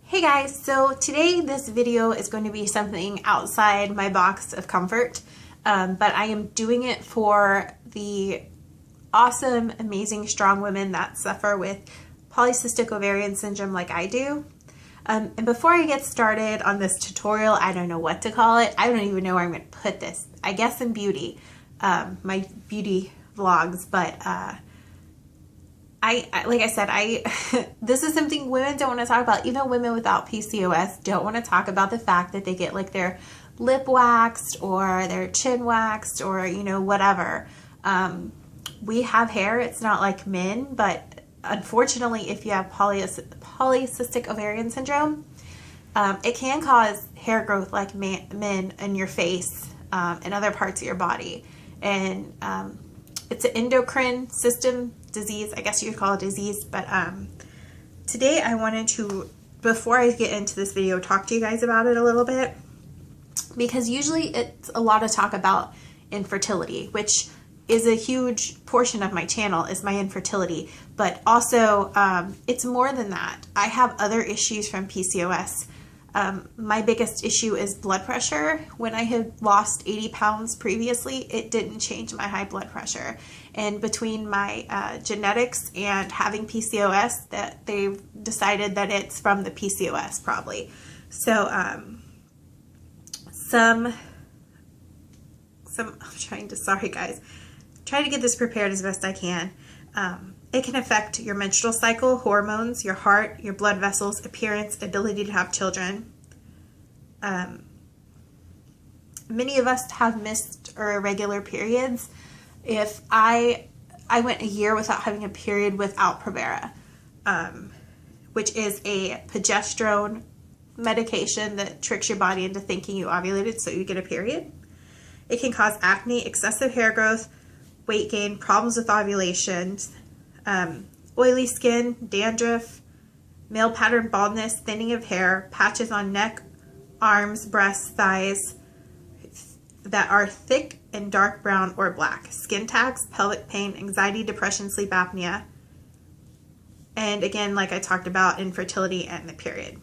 Hey guys, so today this video is going to be something outside my box of comfort, but I am doing it for the awesome, amazing, strong women that suffer with polycystic ovarian syndrome like I do. And before I get started on this tutorial, I don't know what to call it. I don't even know where I'm going to put this. I guess in beauty, my beauty vlogs, but like I said, this is something women don't want to talk about. Even women without PCOS don't want to talk about the fact that they get like their lip waxed or their chin waxed or, you know, whatever. We have hair. It's not like men, but unfortunately, if you have polycystic ovarian syndrome, it can cause hair growth like men in your face and other parts of your body. And it's an endocrine system disease. I guess you could call it disease, but today I wanted to, before I get into this video, talk to you guys about it a little bit, because usually it's a lot of talk about infertility, which is a huge portion of my channel, is my infertility, but also it's more than that. I have other issues from PCOS. My biggest issue is blood pressure. When I had lost 80 pounds previously, it didn't change my high blood pressure. And between my genetics and having PCOS, that they've decided that it's from the PCOS probably. So I'm trying to, sorry guys, trying to get this prepared as best I can. It can affect your menstrual cycle, hormones, your heart, your blood vessels, appearance, ability to have children. Many of us have missed or irregular periods. If I went a year without having a period without Provera, which is a progesterone medication that tricks your body into thinking you ovulated so you get a period. It can cause acne, excessive hair growth, weight gain, problems with ovulation, oily skin, dandruff, male pattern baldness, thinning of hair, patches on neck, arms, breasts, thighs that are thick and dark brown or black, skin tags, pelvic pain, anxiety, depression, sleep apnea, and again, like I talked about, infertility and the period.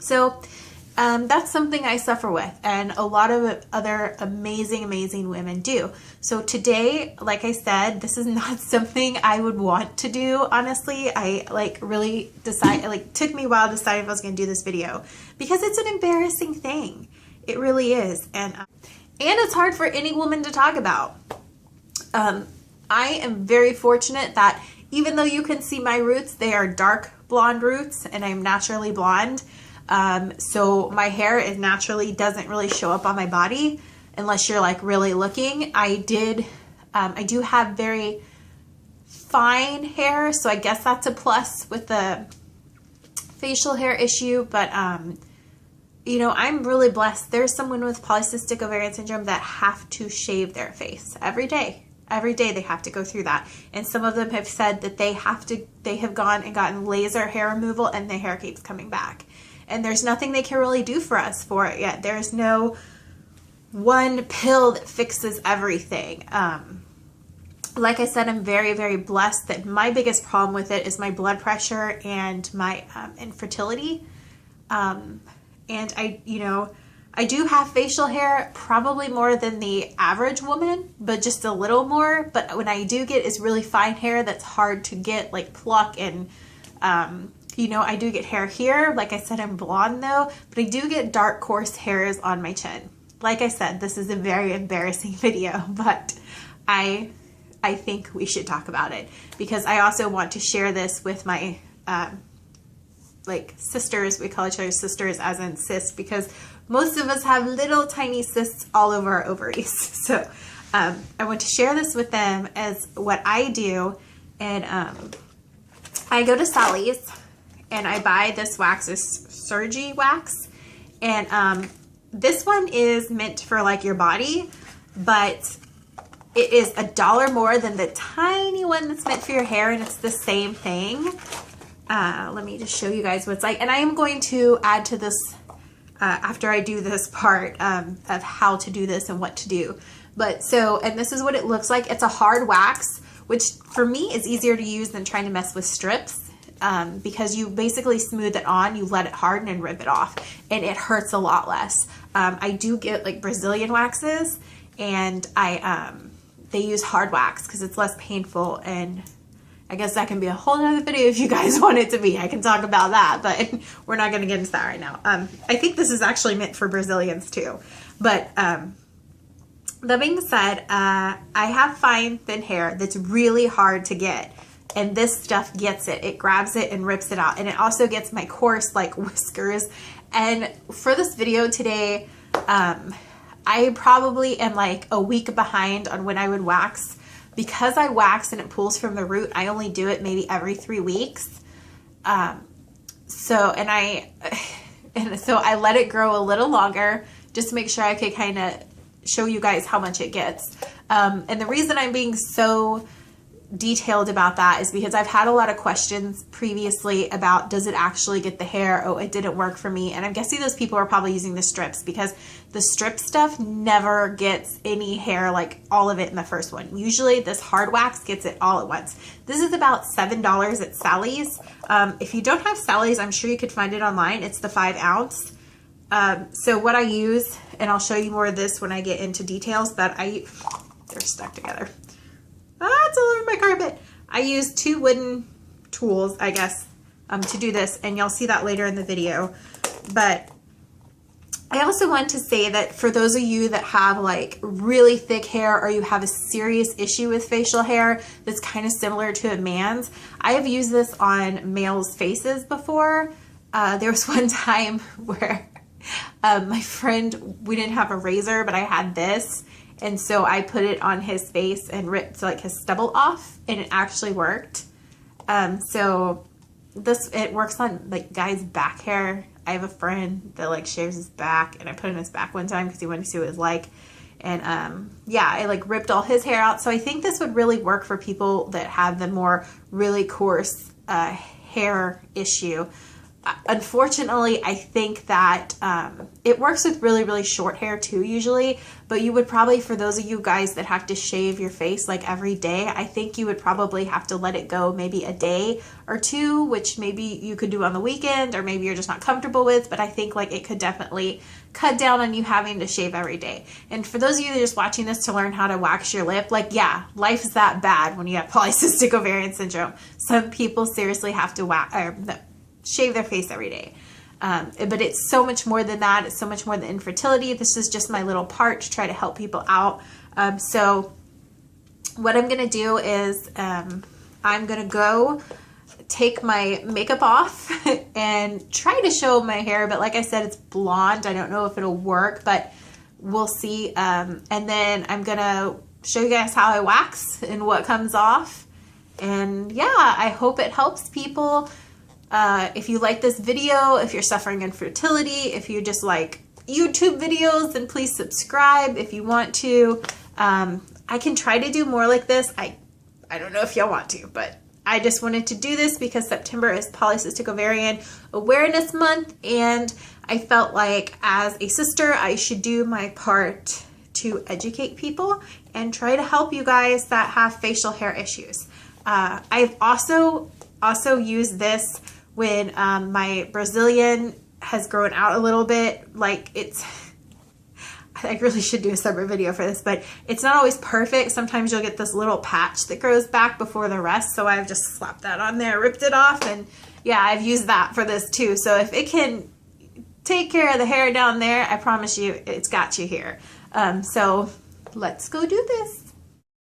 So that's something I suffer with, and a lot of other amazing women do. So today, like I said, this is not something I would want to do, honestly. I really took me a while to decide if I was going to do this video, because it's an embarrassing thing. It really is. And it's hard for any woman to talk about. I am very fortunate that even though you can see my roots, they are dark blonde roots, and I'm naturally blonde. So my hair doesn't really show up on my body unless you're like really looking. I do have very fine hair, so I guess that's a plus with the facial hair issue, but you know, I'm really blessed. There's someone with polycystic ovarian syndrome that have to shave their face every day. Every day they have to go through that. And some of them have said that they have gone and gotten laser hair removal and their hair keeps coming back. And there's nothing they can really do for us for it yet. There's no one pill that fixes everything. Like I said, I'm very blessed that my biggest problem with it is my blood pressure and my infertility. And I do have facial hair, probably more than the average woman, but just a little more. But when I do get, it's really fine hair that's hard to get, like pluck, and you know, I do get hair here. Like I said, I'm blonde though, but I do get dark coarse hairs on my chin. Like I said, this is a very embarrassing video, but I think we should talk about it, because I also want to share this with my like sisters. We call each other sisters, as in cysts, because most of us have little tiny cysts all over our ovaries. So I want to share this with them as what I do. And I go to Sally's and I buy this wax, this Surgy wax. And this one is meant for like your body, but it is $1 more than the tiny one that's meant for your hair, and it's the same thing. Let me just show you guys what it's like. And I am going to add to this after I do this part of how to do this and what to do. But so, and this is what it looks like. It's a hard wax, which for me is easier to use than trying to mess with strips. because you basically smooth it on, you let it harden and rip it off, and it hurts a lot less. I do get like Brazilian waxes, and they use hard wax because it's less painful, and I guess that can be a whole nother video if you guys want it to be. I can talk about that, but we're not going to get into that right now. I think this is actually meant for Brazilians too. But that being said, I have fine, thin hair that's really hard to get. And this stuff gets it. It grabs it and rips it out. And it also gets my coarse like whiskers. And for this video today, I probably am like a week behind on when I would wax. Because I wax and it pulls from the root, I only do it maybe every 3 weeks. So I let it grow a little longer just to make sure I could kind of show you guys how much it gets. And the reason I'm being so detailed about that is because I've had a lot of questions previously about, does it actually get the hair? Oh, it didn't work for me. And I'm guessing those people are probably using the strips, because the strip stuff never gets any hair, like all of it in the first one. Usually this hard wax gets it all at once. This is about $7 at Sally's. If you don't have Sally's, I'm sure you could find it online. It's the 5 ounce. So what I use, and I'll show you more of this when I get into details, but they're stuck together. It's all over my carpet. I use 2 wooden tools, I guess, to do this, and you'll see that later in the video. But I also want to say that for those of you that have like really thick hair, or you have a serious issue with facial hair that's kind of similar to a man's, I have used this on males' faces before. There was one time where my friend, we didn't have a razor, but I had this. And so I put it on his face and ripped like his stubble off, and it actually worked. So it works on like guys' back hair. I have a friend that like shaves his back, and I put it in his back one time because he wanted to see what it was like. And yeah, I like ripped all his hair out. So I think this would really work for people that have the more really coarse hair issue. Unfortunately, I think that it works with really, really short hair too usually, but you would probably, for those of you guys that have to shave your face like every day, I think you would probably have to let it go maybe a day or 2, which maybe you could do on the weekend, or maybe you're just not comfortable with, but I think like it could definitely cut down on you having to shave every day. And for those of you that are just watching this to learn how to wax your lip, like, yeah, life is that bad when you have polycystic ovarian syndrome. Some people seriously have to shave their face every day. But it's so much more than that. It's so much more than infertility. This is just my little part to try to help people out. So what I'm going to do is I'm going to go take my makeup off and try to show my hair. But like I said, it's blonde. I don't know if it'll work, but we'll see. And then I'm going to show you guys how I wax and what comes off. And yeah, I hope it helps people. If you like this video, if you're suffering infertility, if you just like YouTube videos, then please subscribe if you want to. I can try to do more like this. I don't know if y'all want to, but I just wanted to do this because September is Polycystic Ovarian Awareness Month, and I felt like as a sister, I should do my part to educate people and try to help you guys that have facial hair issues. I've also used this when my Brazilian has grown out a little bit. Like I really should do a separate video for this, but it's not always perfect. Sometimes you'll get this little patch that grows back before the rest. So I've just slapped that on there, ripped it off, and yeah, I've used that for this too. So if it can take care of the hair down there, I promise you it's got you here. So let's go do this.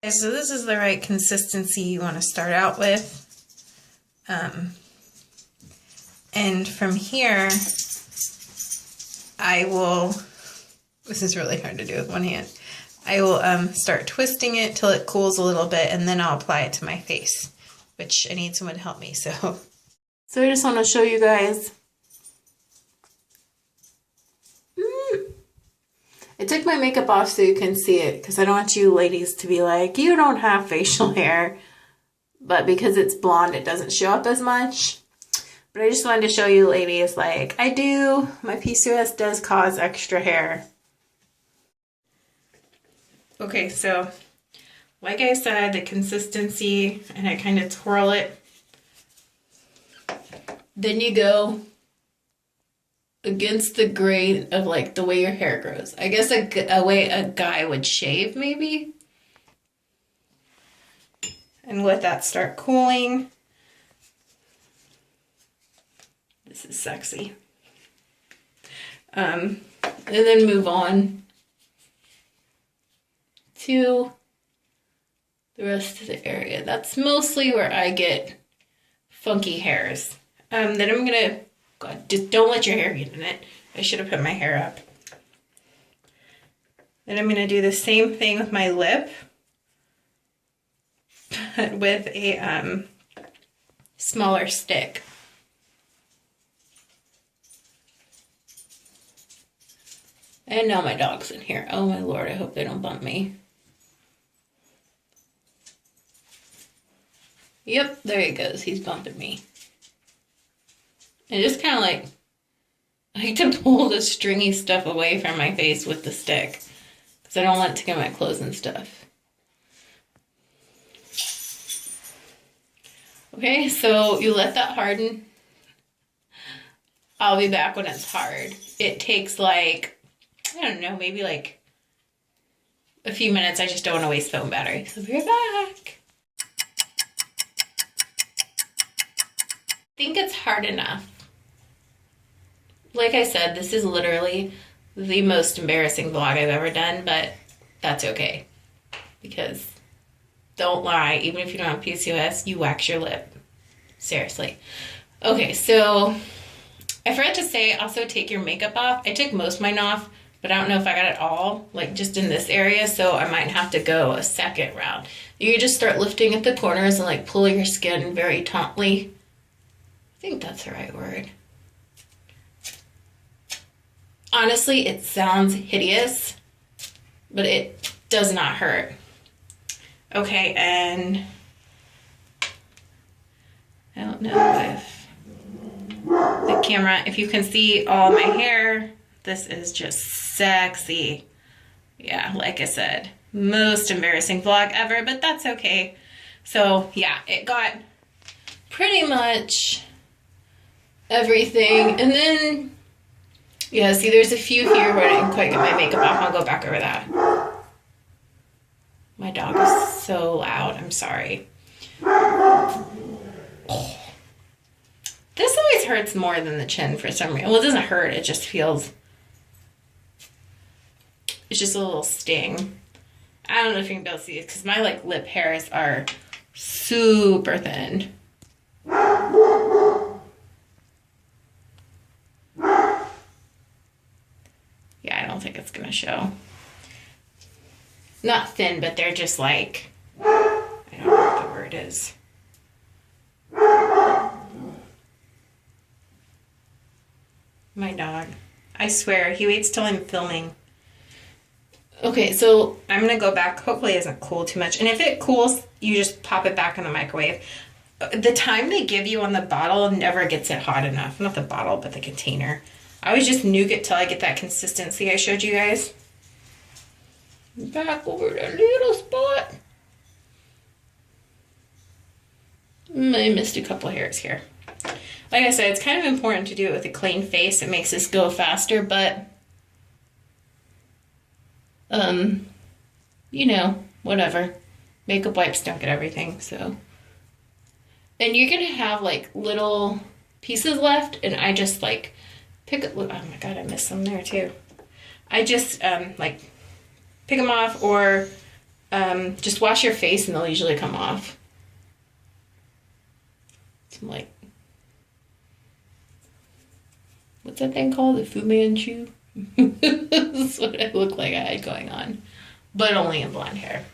Okay, so this is the right consistency you want to start out with. And from here, I will, this is really hard to do with one hand. I will start twisting it till it cools a little bit, and then I'll apply it to my face, which I need someone to help me. So I just want to show you guys. I took my makeup off so you can see it, because I don't want you ladies to be like, you don't have facial hair. But because it's blonde, it doesn't show up as much. But I just wanted to show you ladies, like, I do. My PCOS does cause extra hair. Okay, so like I said, the consistency, and I kind of twirl it. then you go against the grain of like the way your hair grows. I guess a way a guy would shave, maybe. And let that start cooling. This is sexy. And then move on to the rest of the area. That's mostly where I get funky hairs. Then I'm gonna, God, just don't let your hair get in it. I should have put my hair up. Then I'm gonna do the same thing with my lip, but with a smaller stick. And now my dog's in here. Oh my Lord, I hope they don't bump me. Yep, there he goes. He's bumping me. And just kind of like, I like to pull the stringy stuff away from my face with the stick, because I don't want it to get my clothes and stuff. Okay, so you let that harden. I'll be back when it's hard. It takes like, I don't know, maybe like a few minutes. I just don't want to waste phone battery. So be right back. I think it's hard enough. Like I said, this is literally the most embarrassing vlog I've ever done, but that's okay. Because, don't lie, even if you don't have PCOS, you wax your lip. Seriously. Okay, so I forgot to say, also take your makeup off. I took most of mine off, but I don't know if I got it all, like just in this area, so I might have to go a second round. You just start lifting at the corners and like pull your skin very tautly. I think that's the right word. Honestly, it sounds hideous, but it does not hurt. Okay, and I don't know if the camera, if you can see all my hair, this is just sexy. Yeah, like I said, most embarrassing vlog ever, but that's okay. So yeah, it got pretty much everything. And then, yeah, see, there's a few here where I didn't quite get my makeup off. I'll go back over that. My dog is so loud. I'm sorry. This always hurts more than the chin for some reason. Well, it doesn't hurt. It just feels... It's just a little sting. I don't know if you can be able to see it because my like lip hairs are super thin. Yeah, I don't think it's gonna show. Not thin, but they're just like, I don't know what the word is. My dog. I swear, he waits till I'm filming. Okay, so I'm gonna go back. Hopefully it doesn't cool too much. And if it cools, you just pop it back in the microwave. The time they give you on the bottle never gets it hot enough. Not the bottle, but the container. I always just nuke it till I get that consistency I showed you guys. Back over that little spot. I missed a couple hairs here. Like I said, it's kind of important to do it with a clean face. It makes this go faster, but you know, whatever. Makeup wipes don't get everything, so. And you're gonna have like little pieces left, and I just like pick up, oh my God, I missed some there too. I just like pick them off, or just wash your face and they'll usually come off. Some like, what's that thing called? The Fu Manchu? That's what I look like I had going on. But only in blonde hair.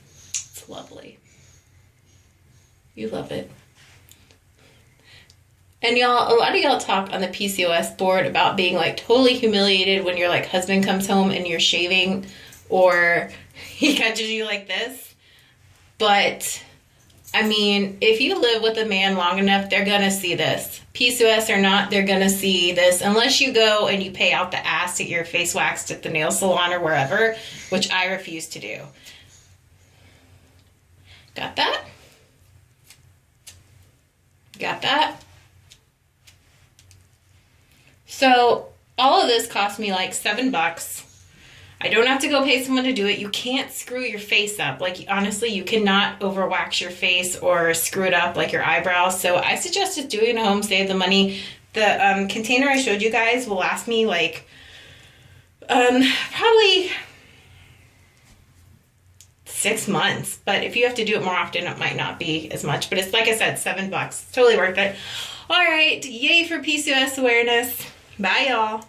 It's lovely. You love it. And y'all, a lot of y'all talk on the PCOS board about being like totally humiliated when your like husband comes home and you're shaving or he catches you like this. But I mean, if you live with a man long enough, they're gonna see this. PCOS or not, they're gonna see this unless you go and you pay out the ass to get your face waxed at the nail salon or wherever, which I refuse to do. Got that? Got that? So all of this cost me like $7. I don't have to go pay someone to do it. You can't screw your face up. Like, honestly, you cannot overwax your face or screw it up like your eyebrows. So I suggest just doing it at home, save the money. The container I showed you guys will last me like probably 6 months. But if you have to do it more often, it might not be as much. But it's, like I said, $7. Totally worth it. All right. Yay for PCOS awareness. Bye, y'all.